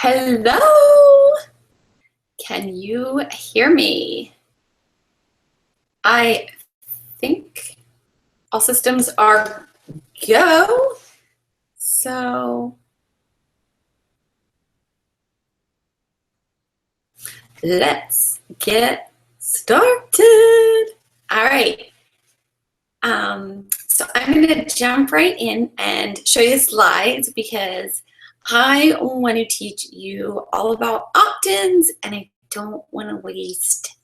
Hello, can you hear me? I think all systems are go. So let's get started. All right. So I'm going to jump right in and show you the slides because I want to teach you all about opt-ins and I don't want to waste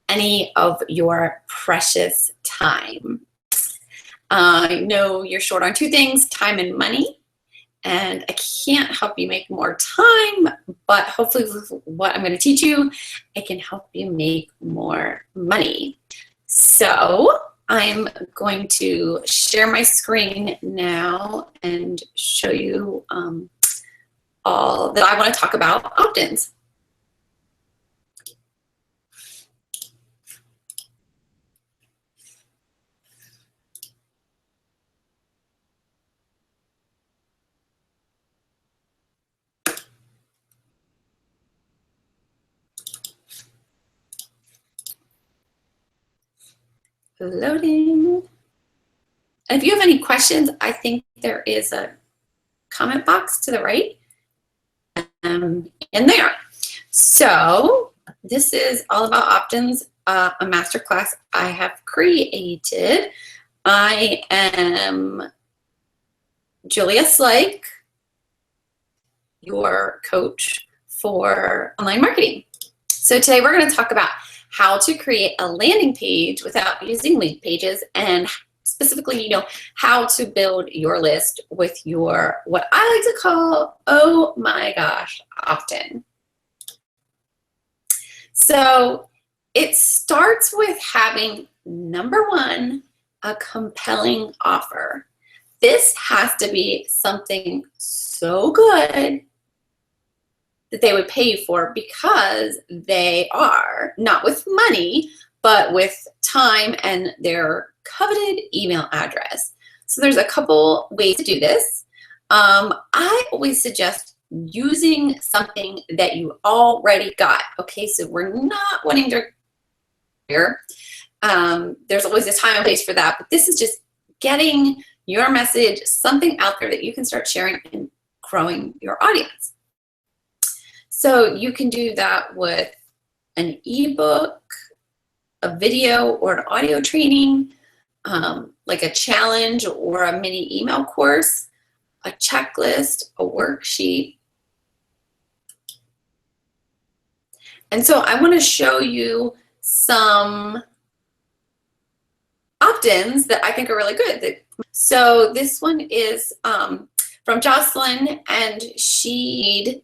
any of your precious time. I know you're short on two things, time and money, and I can't help you make more time, but hopefully with what I'm going to teach you, I can help you make more money. So I'm going to share my screen now and show you all that I want to talk about opt-ins. Loading. And if you have any questions, I think there is a comment box to the right in there. So this is all about opt-ins, a masterclass I have created. I am Julia Slake, your coach for online marketing. So today we're going to talk about how to create a landing page without using link pages and specifically, how to build your list with your, what I like to call, oh my gosh, opt-in. So it starts with having, number one, a compelling offer. This has to be something so good that they would pay you for because they are, not with money, but with time and their coveted email address. So there's a couple ways to do this. I always suggest using something that you already got. Okay, so we're not wanting to here. There's always a time and place for that, but this is just getting your message, something out there that you can start sharing and growing your audience. So you can do that with an ebook, a video or an audio training, like a challenge or a mini email course, a checklist, a worksheet. And so I want to show you some opt-ins that I think are really good. So this one is from Jocelyn, and she did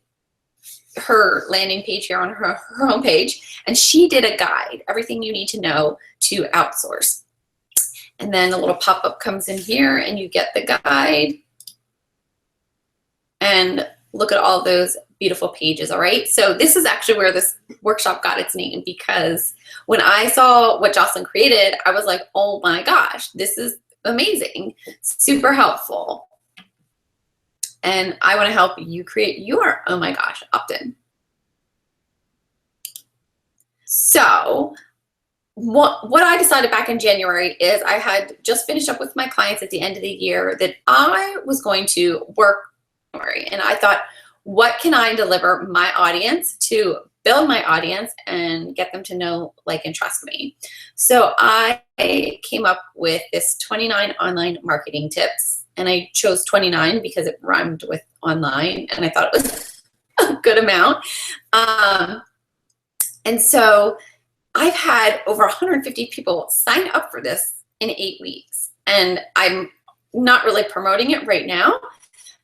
her landing page here on her homepage, and she did a guide, everything you need to know to outsource. And then the little pop-up comes in here and you get the guide and look at all those beautiful pages. All right, so this is actually where this workshop got its name, because when I saw what Jocelyn created, I was like, oh my gosh, this is amazing, super helpful. And I want to help you create your oh my gosh opt-in. So what I decided back in January is I had just finished up with my clients at the end of the year that I was going to work, and I thought, what can I deliver my audience to build my audience and get them to know, like, and trust me? So I came up with this 29 online marketing tips. And I chose 29 because it rhymed with online, and I thought it was a good amount. And so I've had over 150 people sign up for this in 8 weeks. And I'm not really promoting it right now.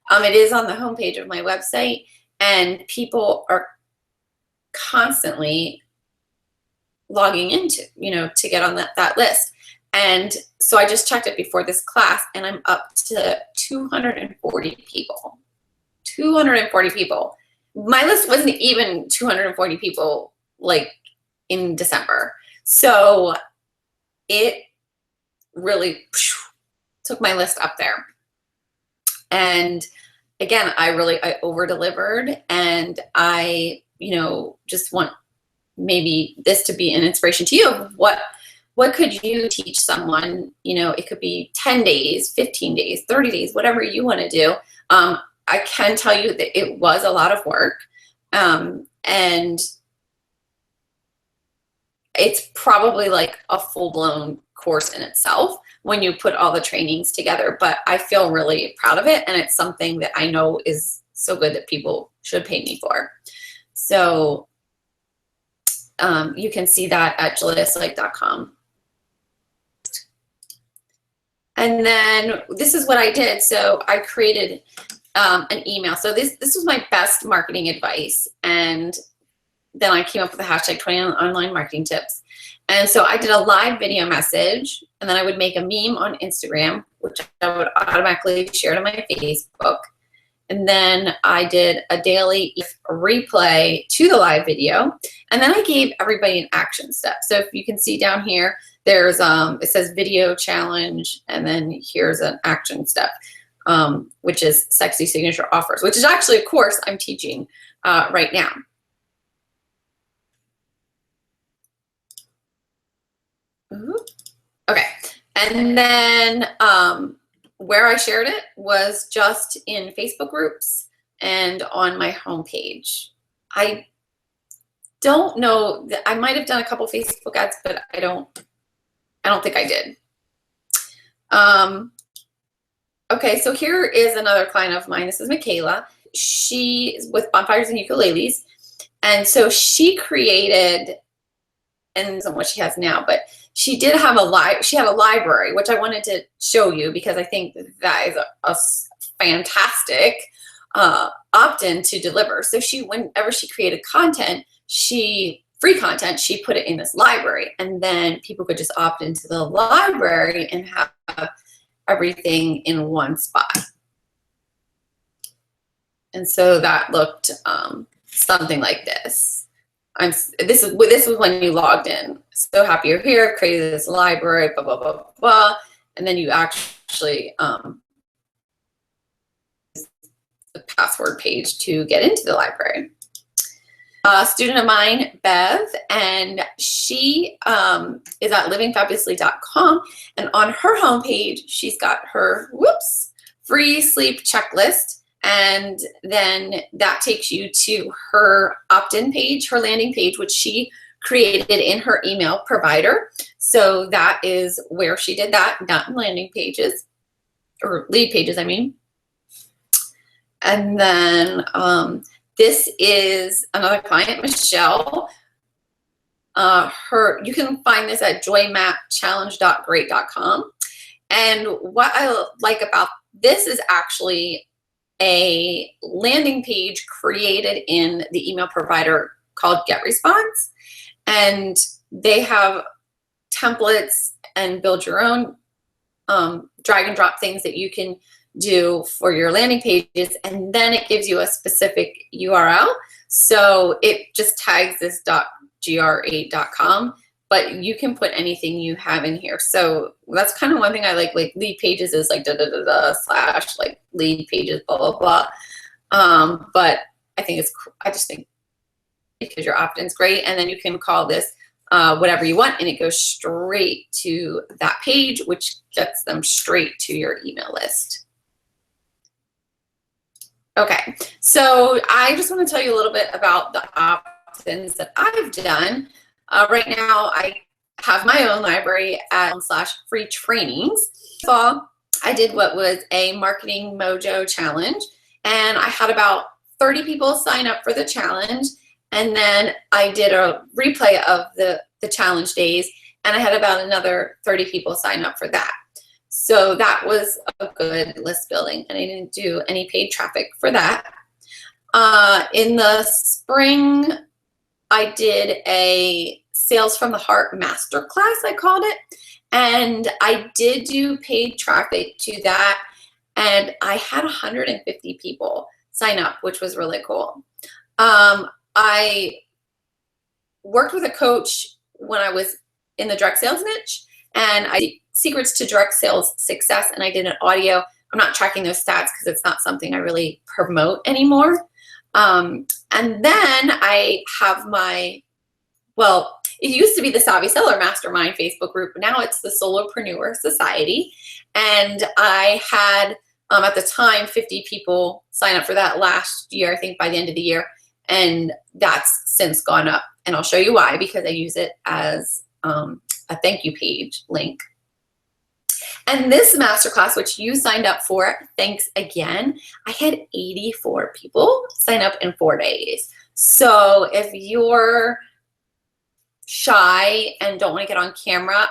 It is on the homepage of my website, and people are constantly logging into, to get on that list. And so I just checked it before this class, and I'm up to 240 people. 240 people. My list wasn't even 240 people like in December. So it really took my list up there. And again, I over delivered, and I, just want maybe this to be an inspiration to you of what could you teach someone. It could be 10 days, 15 days, 30 days, whatever you want to do. I can tell you that it was a lot of work, and it's probably like a full-blown course in itself when you put all the trainings together, but I feel really proud of it, and it's something that I know is so good that people should pay me for. So you can see that at juliaslake.com. And then this is what I did. So I created an email. So this was my best marketing advice, and then I came up with the hashtag 20 online marketing tips. And so I did a live video message, and then I would make a meme on Instagram, which I would automatically share to my Facebook. And then I did a daily replay to the live video. And then I gave everybody an action step. So if you can see down here, there's it says video challenge, and then here's an action step, which is sexy signature offers, which is actually a course I'm teaching right now. Okay, and then where I shared it was just in Facebook groups and on my homepage. I don't know, I might have done a couple Facebook ads, but I don't think I did. Okay, so here is another client of mine. This is Michaela. She is with Bonfires and Ukuleles, and so she created, and isn't what she has now, but she did have she had a library, which I wanted to show you because I think that is a fantastic opt-in to deliver. So whenever she created content, free content, she put it in this library, and then people could just opt into the library and have everything in one spot. And so that looked something like this. This was when you logged in. So happy you're here. I've created this library, blah, blah, blah, blah. And then you actually the password page to get into the library. A student of mine, Bev, and she is at livingfabulously.com, and on her homepage, she's got her, free sleep checklist, and then that takes you to her opt-in page, her landing page, which she created in her email provider. So that is where she did that, not in landing pages, or lead pages, I mean. And then this is another client, Michelle. You can find this at joymapchallenge.great.com. And what I like about this is actually a landing page created in the email provider called GetResponse. And they have templates and build your own drag and drop things that you can do for your landing pages, and then it gives you a specific URL. So it just tags this .gr8.com, but you can put anything you have in here. So that's kind of one thing I like lead pages is like / like lead pages, blah, blah, blah. But I just think because your opt-in's great, and then you can call this whatever you want, and it goes straight to that page, which gets them straight to your email list. Okay, so I just want to tell you a little bit about the opt-ins that I've done. Right now, I have my own library at /free trainings. So I did what was a Marketing Mojo challenge, and I had about 30 people sign up for the challenge, and then I did a replay of the challenge days, and I had about another 30 people sign up for that. So that was a good list building, and I didn't do any paid traffic for that. In the spring, I did a Sales from the Heart Masterclass, I called it, and I did do paid traffic to that, and I had 150 people sign up, which was really cool. I worked with a coach when I was in the direct sales niche, and I did secrets to direct sales success, and I did an audio I'm not tracking those stats because it's not something I really promote anymore. And then I have my, well, it used to be the Savvy Seller Mastermind Facebook group, but now it's the Solopreneur Society. And I had, at the time, 50 people sign up for that last year, I think by the end of the year. And that's since gone up. And I'll show you why, because I use it as a thank you page link. And this masterclass, which you signed up for, thanks again, I had 84 people sign up in 4 days. So if you're shy and don't want to get on camera,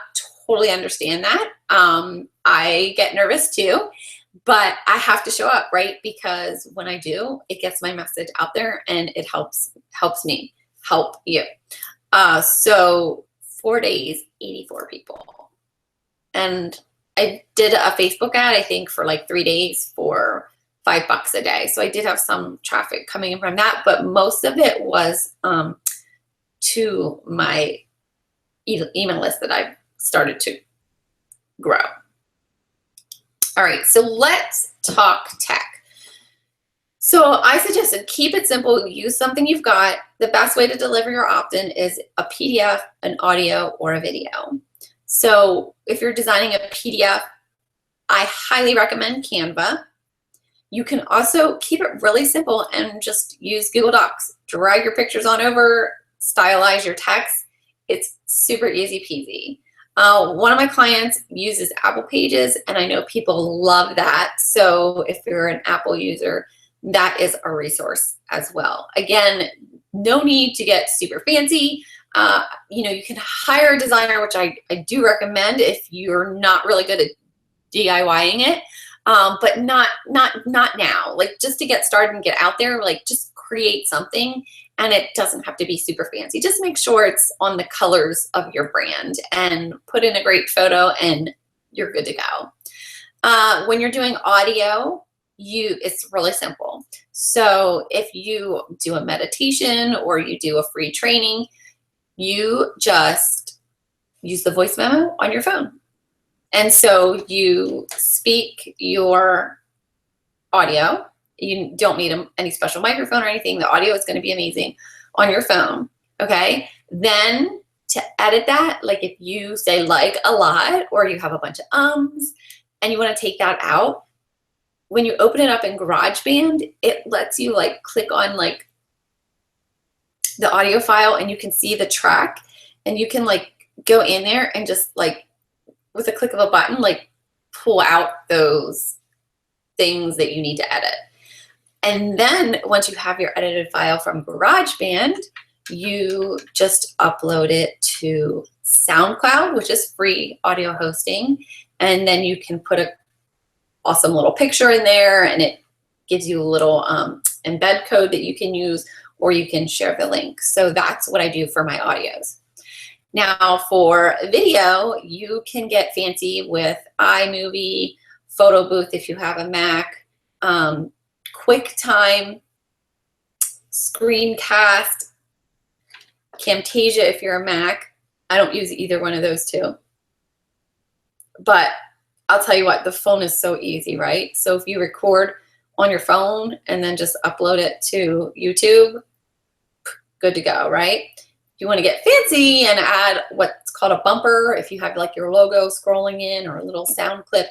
totally understand that. I get nervous too, but I have to show up, right? Because when I do, it gets my message out there and it helps me help you. So 4 days, 84 people. And I did a Facebook ad, I think, for like 3 days for $5 a day. So I did have some traffic coming in from that, but most of it was to my email list that I've started to grow. All right, so let's talk tech. So I suggested keep it simple, use something you've got. The best way to deliver your opt-in is a PDF, an audio, or a video. So if you're designing a PDF, I highly recommend Canva. You can also keep it really simple and just use Google Docs. Drag your pictures on over, stylize your text. It's super easy peasy. One of my clients uses Apple Pages, and I know people love that. So if you're an Apple user, that is a resource as well. Again, no need to get super fancy. You can hire a designer, which I do recommend if you're not really good at DIYing it, but not now. Like, just to get started and get out there, like, just create something, and it doesn't have to be super fancy. Just make sure it's on the colors of your brand and put in a great photo and you're good to go. When you're doing audio, it's really simple. So if you do a meditation or you do a free training, you just use the voice memo on your phone. And so you speak your audio. You don't need any special microphone or anything. The audio is going to be amazing on your phone, okay? Then to edit that, like if you say like a lot or you have a bunch of ums and you want to take that out, when you open it up in GarageBand, it lets you like click on like the audio file and you can see the track and you can like go in there and just like with a click of a button, like pull out those things that you need to edit. And then once you have your edited file from GarageBand, you just upload it to SoundCloud, which is free audio hosting. And then you can put a awesome little picture in there and it gives you a little embed code that you can use, or you can share the link. So that's what I do for my audios. Now for video, you can get fancy with iMovie, Photo Booth if you have a Mac, QuickTime, Screencast, Camtasia if you're a Mac. I don't use either one of those two. But I'll tell you what, the phone is so easy, right? So if you record on your phone and then just upload it to YouTube, good to go, right? If you want to get fancy and add what's called a bumper, if you have like your logo scrolling in or a little sound clip,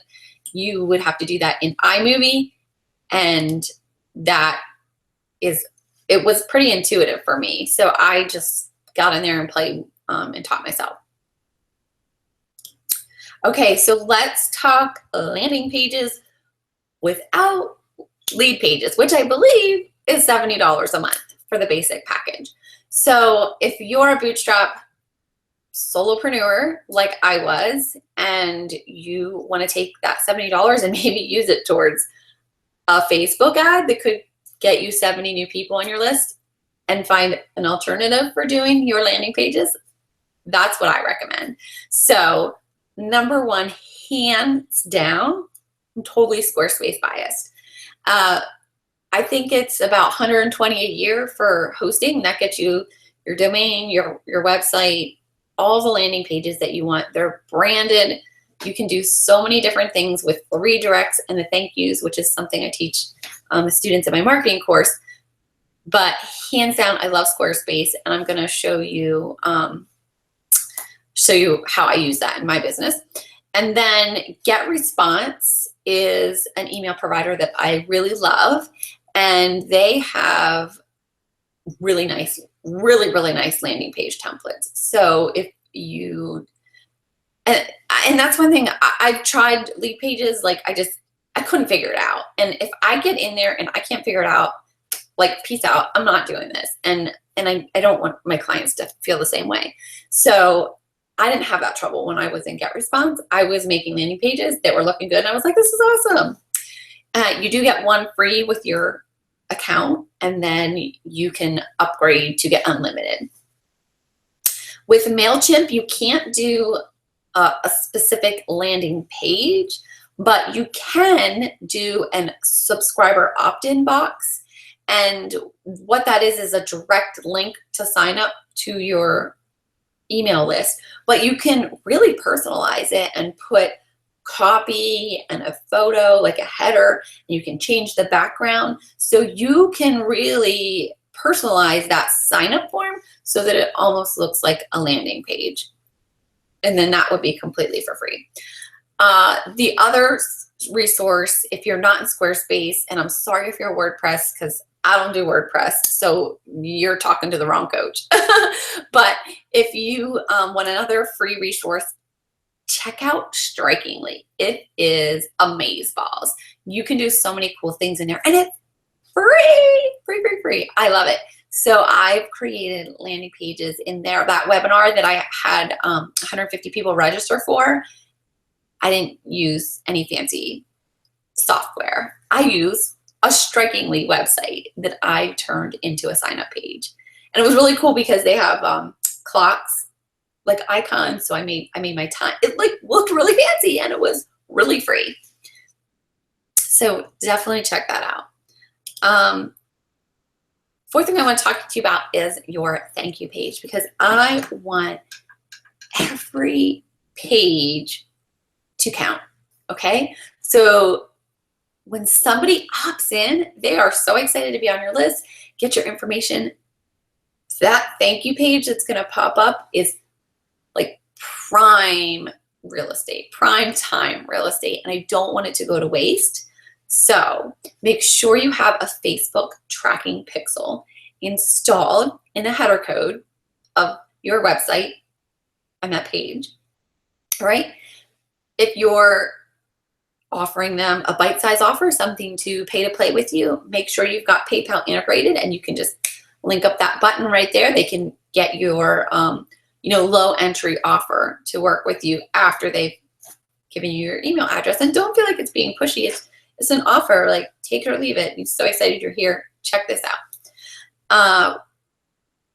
you would have to do that in iMovie. And it was pretty intuitive for me. So I just got in there and played and taught myself. Okay, so let's talk landing pages without lead pages, which I believe is $70 a month for the basic package. So if you're a bootstrap solopreneur like I was, and you want to take that $70 and maybe use it towards a Facebook ad that could get you 70 new people on your list and find an alternative for doing your landing pages, that's what I recommend. So number one, hands down, I'm totally Squarespace biased. I think it's about $120 a year for hosting. That gets you your domain, your website, all the landing pages that you want. They're branded. You can do so many different things with the redirects and the thank yous, which is something I teach the students in my marketing course. But hands down, I love Squarespace, and I'm going to show you how I use that in my business. And then GetResponse is an email provider that I really love, and they have really nice landing page templates. So if you, and that's one thing, I've tried lead pages, like I couldn't figure it out. And if I get in there and I can't figure it out, like, peace out, I'm not doing this. And I don't want my clients to feel the same way. So I didn't have that trouble when I was in GetResponse. I was making landing pages that were looking good, and I was like, this is awesome. You do get one free with your account, and then you can upgrade to get unlimited. With MailChimp, you can't do a specific landing page, but you can do a subscriber opt-in box. And what that is a direct link to sign up to your email list, but you can really personalize it and put copy and a photo, like a header, and you can change the background. So you can really personalize that sign-up form so that it almost looks like a landing page. And then that would be completely for free. The other resource, if you're not in Squarespace, and I'm sorry if you're WordPress, because I don't do WordPress, so you're talking to the wrong coach. But if you want another free resource, check out Strikingly. It is amazeballs. You can do so many cool things in there, and it's free. I love it. So I've created landing pages in there. That webinar that I had 150 people register for, I didn't use any fancy software. I use a Strikingly website that I turned into a sign-up page. And it was really cool because they have clocks, like icons. So I made my time. It like looked really fancy, and it was really free. So definitely check that out. Fourth thing I want to talk to you about is your thank you page, because I want every page to count, okay? So when somebody opts in, they are so excited to be on your list, get your information. That thank you page that's going to pop up is like prime real estate, prime time real estate, and I don't want it to go to waste. So make sure you have a Facebook tracking pixel installed in the header code of your website and that page, all right? If you're offering them a bite-size offer, something to pay to play with you, make sure you've got PayPal integrated, and you can just link up that button right there. They can get your low entry offer to work with you after they've given you your email address. And don't feel like it's being pushy. It's an offer, like take it or leave it. I'm so excited you're here. Check this out.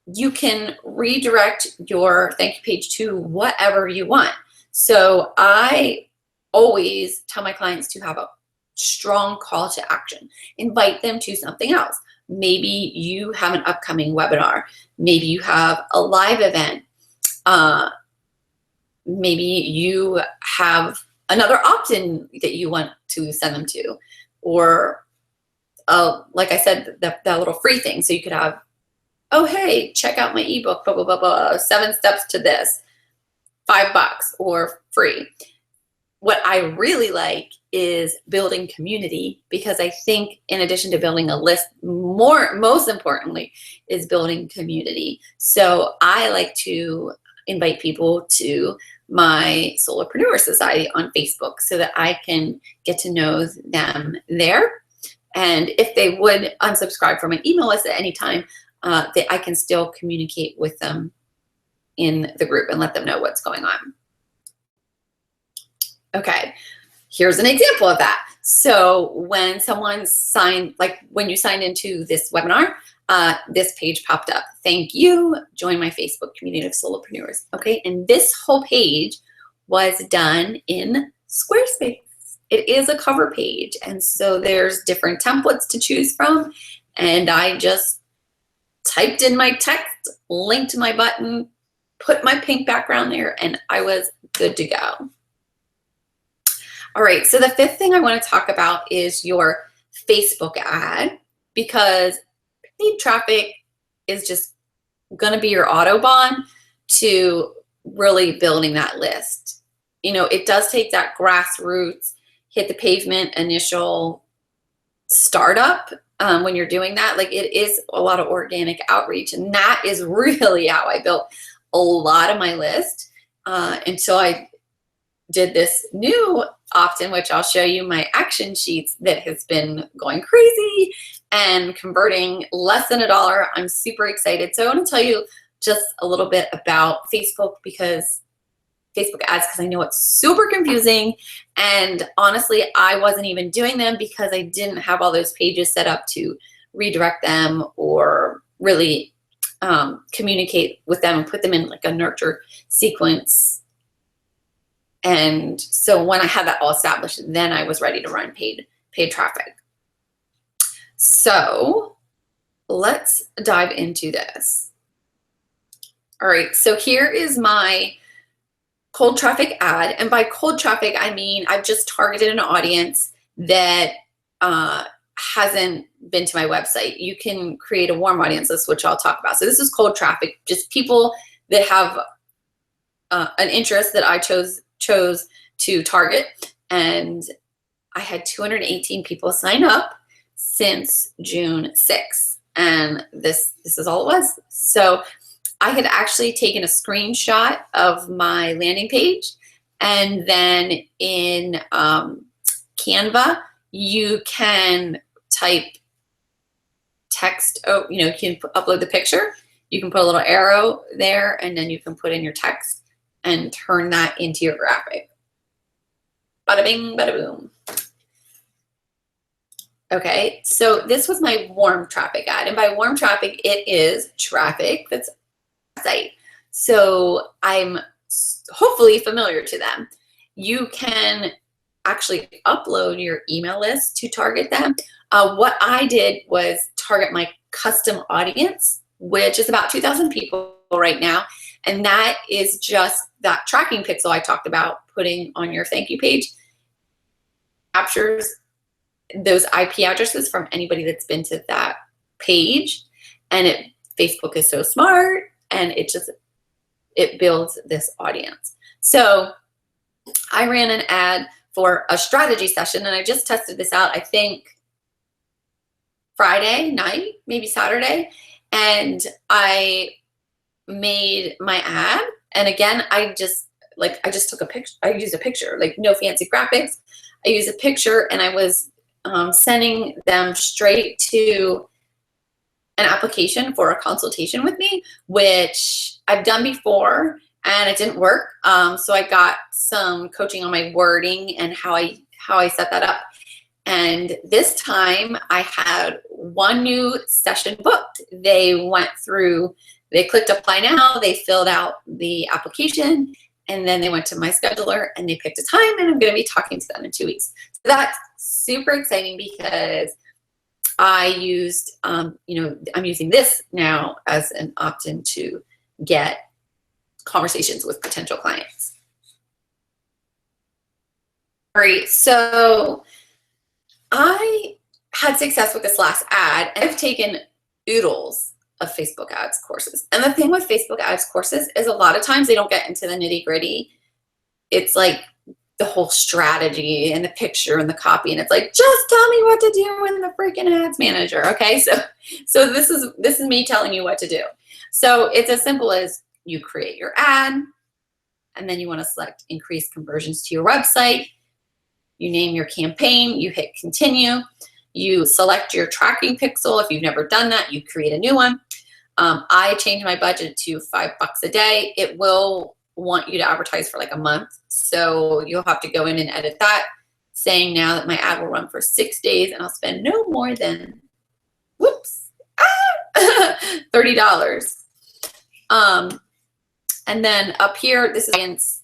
You can redirect your thank you page to whatever you want. So I always tell my clients to have a strong call to action. Invite them to something else. Maybe you have an upcoming webinar. Maybe you have a live event. Maybe you have another opt-in that you want to send them to, or like I said, that little free thing. So you could have, oh, hey, check out my ebook, blah, blah, blah, blah, 7 steps to this, $5 or free. What I really like is building community, because I think in addition to building a list, most importantly is building community. So I like to invite people to my Solopreneur Society on Facebook so that I can get to know them there. And if they would unsubscribe from my email list at any time, that I can still communicate with them in the group and let them know what's going on. Okay, here's an example of that. So when someone signed, like when you signed into this webinar, this page popped up. Thank you, join my Facebook community of solopreneurs. Okay, and this whole page was done in Squarespace. It is a cover page, and so there's different templates to choose from, and I just typed in my text, linked my button, put my pink background there, and I was good to go. All right, so the fifth thing I want to talk about is your Facebook ad, because paid traffic is just going to be your Autobahn to really building that list. You know, it does take that grassroots, hit the pavement initial startup when you're doing that. Like, it is a lot of organic outreach, and that is really how I built a lot of my list until I did this new opt-in, which I'll show you my action sheets, that has been going crazy and converting less than $1. I'm super excited. So I want to tell you just a little bit about Facebook, because Facebook ads, because I know it's super confusing, and honestly I wasn't even doing them because I didn't have all those pages set up to redirect them or really communicate with them and put them in like a nurture sequence. And so when I had that all established, then I was ready to run paid traffic. So let's dive into this. All right, so here is my cold traffic ad. And by cold traffic, I mean I've just targeted an audience that hasn't been to my website. You can create a warm audience list, which I'll talk about. So this is cold traffic, just people that have an interest that I chose to target. And I had 218 people sign up since June 6th. And this is all it was. So I had actually taken a screenshot of my landing page, and then in Canva, you can type text. Oh, you know, you can upload the picture. You can put a little arrow there, and then you can put in your text and turn that into your graphic. Bada bing, bada boom. Okay, so this was my warm traffic ad. And by warm traffic, it is traffic that's on the site. So I'm hopefully familiar to them. You can actually upload your email list to target them. What I did was target my custom audience, which is about 2,000 people right now. And that is just that tracking pixel I talked about putting on your thank you page. Captures those IP addresses from anybody that's been to that page. And Facebook is so smart, and it builds this audience. So I ran an ad for a strategy session, and I just tested this out, I think Friday night, maybe Saturday. And I made my ad. And again, I just took a picture. I used a picture, like no fancy graphics. I used a picture, and I was sending them straight to an application for a consultation with me, which I've done before, and it didn't work. So I got some coaching on my wording and how I set that up. And this time I had one new session booked. They clicked apply now, they filled out the application, and then they went to my scheduler and they picked a time, and I'm going to be talking to them in 2 weeks. So that's super exciting, because I used, I'm using this now as an opt-in to get conversations with potential clients. All right, so I had success with this last ad, and I've taken oodles of Facebook ads courses. And the thing with Facebook ads courses is a lot of times they don't get into the nitty gritty. It's like the whole strategy and the picture and the copy, and it's like, just tell me what to do in the freaking ads manager. Okay, so this is me telling you what to do. So it's as simple as you create your ad, and then you want to select increase conversions to your website. You name your campaign, you hit continue, you select your tracking pixel. If you've never done that, you create a new one. I changed my budget to $5 a day. It will want you to advertise for like a month. So you'll have to go in and edit that, saying now that my ad will run for 6 days, and I'll spend no more than, $30. And then up here, this is audience,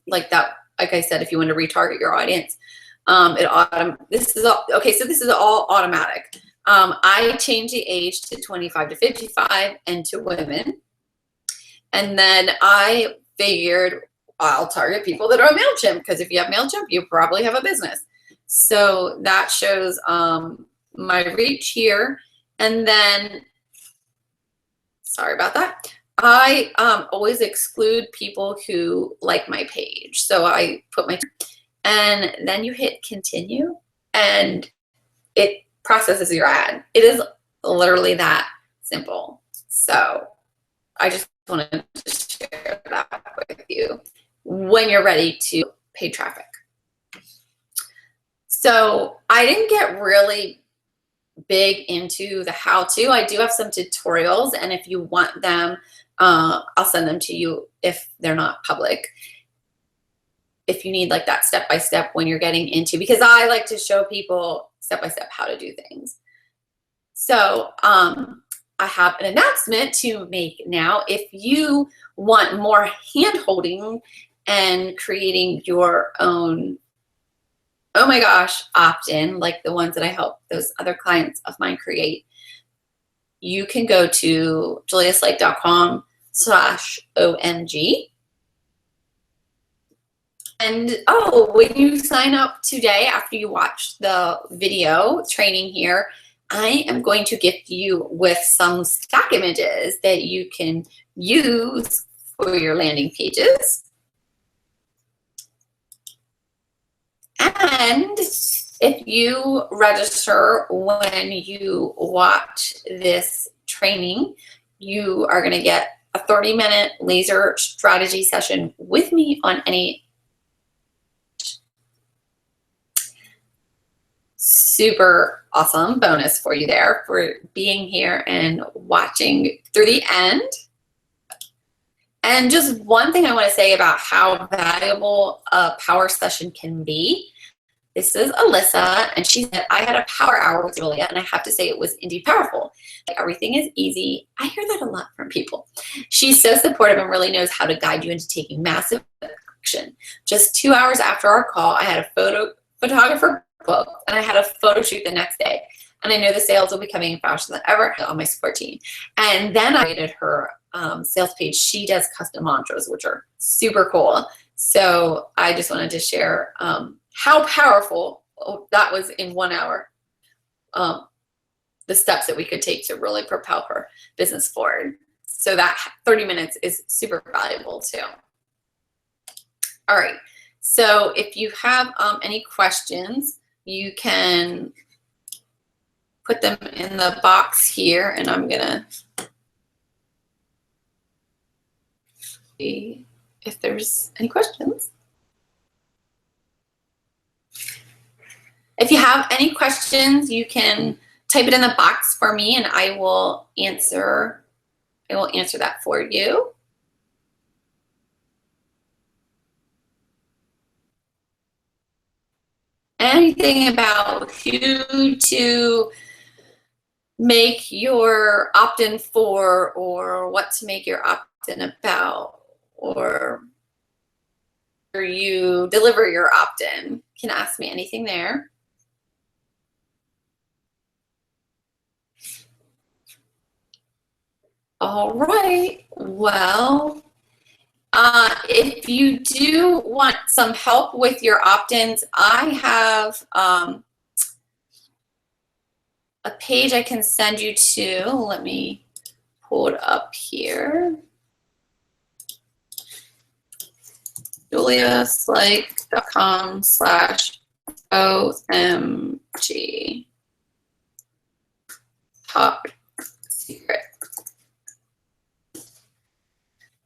like that. Like I said, if you want to retarget your audience, this is all automatic. I changed the age to 25 to 55 and to women. And then I figured I'll target people that are on MailChimp, because if you have MailChimp, you probably have a business. So that shows my reach here. And then, sorry about that, I always exclude people who like my page. So I put my, and then you hit continue and it processes your ad. It is literally that simple. So I just wanted to share that with you when you're ready to pay traffic. So I didn't get really big into the how-to. I do have some tutorials, and if you want them, I'll send them to you if they're not public. If you need like that step-by-step when you're getting into, because I like to show people step-by-step how to do things. So I have an announcement to make now. If you want more hand-holding and creating your own, oh my gosh, opt-in, like the ones that I help those other clients of mine create, you can go to juliaslake.com/OMG. And oh, when you sign up today, after you watch the video training here, I am going to gift you with some stock images that you can use for your landing pages. And if you register when you watch this training, you are going to get a 30-minute laser strategy session with me on any. Super awesome bonus for you there for being here and watching through the end. And just one thing I want to say about how valuable a power session can be. This is Alyssa, and she said, I had a power hour with Julia, and I have to say it was indeed powerful. Like, everything is easy. I hear that a lot from people. She's so supportive and really knows how to guide you into taking massive action. Just 2 hours after our call, I had a photographer booked, and I had a photo shoot the next day. And I know the sales will be coming in faster than ever on my support team. And then I created her sales page. She does custom mantras, which are super cool. So I just wanted to share how powerful that was in 1 hour, the steps that we could take to really propel her business forward. So that 30 minutes is super valuable too. All right, so if you have any questions, you can put them in the box here, and I'm gonna see if there's any questions. If you have any questions, you can type it in the box for me, and I will answer that for you. Anything about who to make your opt-in for, or what to make your opt-in about, or you deliver your opt-in, you can ask me anything there. All right, well, if you do want some help with your opt-ins, I have a page I can send you to. Let me pull it up here. juliaslake.com/OMG. Top secret.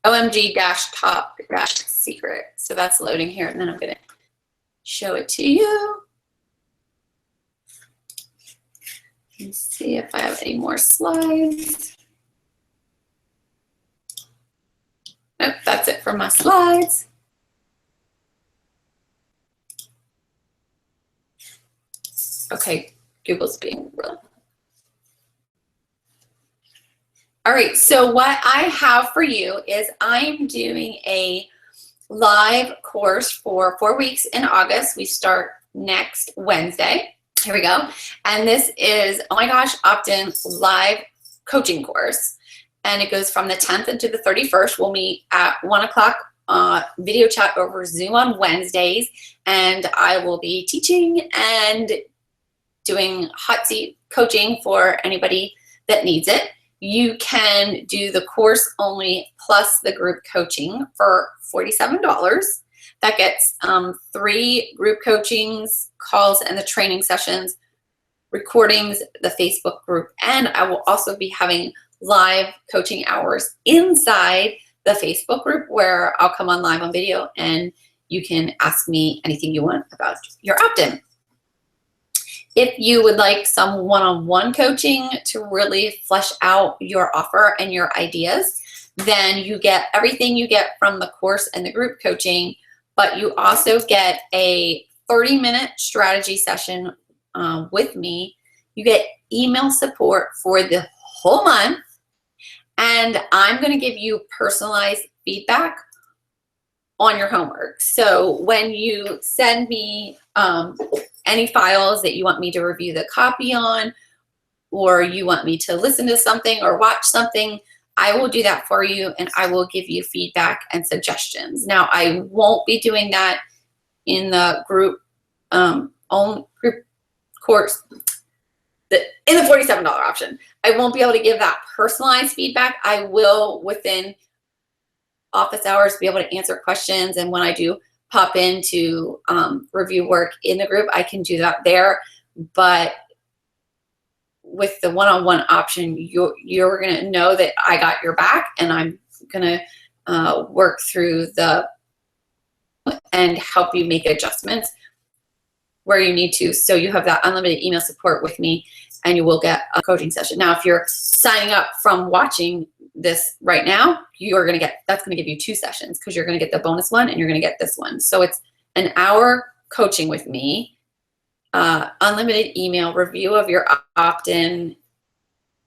OMG-top-secret. So that's loading here, and then I'm going to show it to you. Let's see if I have any more slides. Nope, that's it for my slides. Okay, Google's being real. All right, so what I have for you is I'm doing a live course for 4 weeks in August. We start next Wednesday. Here we go. And this is, oh my gosh, opt-in live coaching course. And it goes from the 10th into the 31st. We'll meet at 1 o'clock video chat over Zoom on Wednesdays, and I will be teaching and doing hot seat coaching for anybody that needs it. You can do the course only plus the group coaching for $47. That gets 3 group coachings, calls, and the training sessions, recordings, the Facebook group, and I will also be having live coaching hours inside the Facebook group where I'll come on live on video and you can ask me anything you want about your opt-in. If you would like some one-on-one coaching to really flesh out your offer and your ideas, then you get everything you get from the course and the group coaching, but you also get a 30-minute strategy session with me. You get email support for the whole month, and I'm going to give you personalized feedback on your homework. So when you send me any files that you want me to review the copy on, or you want me to listen to something or watch something, I will do that for you, and I will give you feedback and suggestions. Now, I won't be doing that in the group group course, in the $47 option. I won't be able to give that personalized feedback. I will, within office hours, be able to answer questions, and when I do pop into review work in the group, I can do that there. But with the one-on-one option, you're going to know that I got your back, and I'm going to work through and help you make adjustments where you need to, so you have that unlimited email support with me, and you will get a coaching session. Now, if you're signing up from watching this right now, that's going to give you 2 sessions, because you're going to get the bonus one and you're going to get this one. So it's an hour coaching with me, unlimited email, review of your opt-in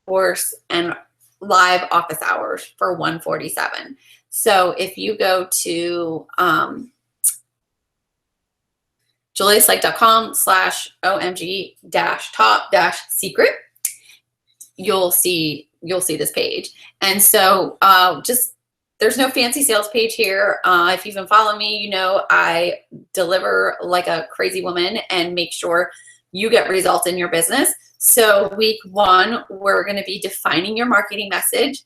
course, and live office hours for $147. So if you go to juliaslake.com/omg-top-secret, you'll see this page. And so there's no fancy sales page here. If you've been following me, you know I deliver like a crazy woman and make sure you get results in your business. So week 1, we're going to be defining your marketing message.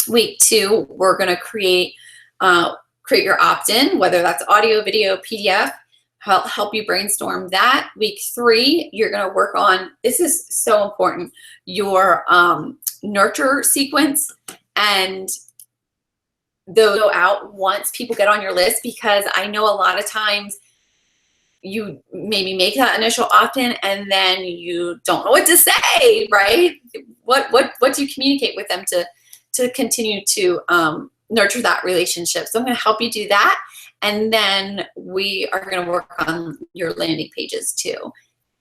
Week 2, we're going to create your opt-in, whether that's audio, video, PDF, help you brainstorm that. Week 3, you're going to work on, this is so important, your nurture sequence, and they'll go out once people get on your list, because I know a lot of times you maybe make that initial opt-in and then you don't know what to say, right? What do you communicate with them to continue to nurture that relationship? So I'm going to help you do that. And then we are going to work on your landing pages too.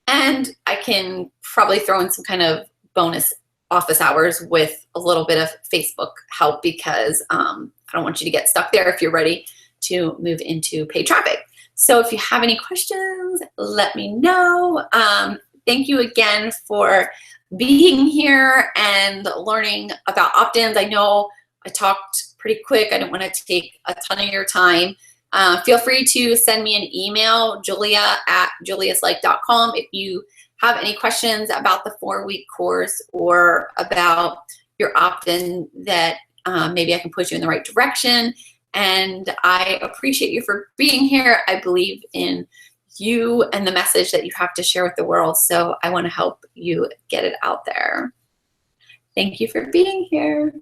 And I can probably throw in some kind of bonus office hours with a little bit of Facebook help, because I don't want you to get stuck there if you're ready to move into paid traffic. So if you have any questions, let me know. Thank you again for being here and learning about opt-ins. I know I talked pretty quick. I don't want to take a ton of your time. Feel free to send me an email, julia@juliaslake.com, if you have any questions about the 4-week course or about your opt-in that maybe I can push you in the right direction. And I appreciate you for being here. I believe in you and the message that you have to share with the world. So I want to help you get it out there. Thank you for being here.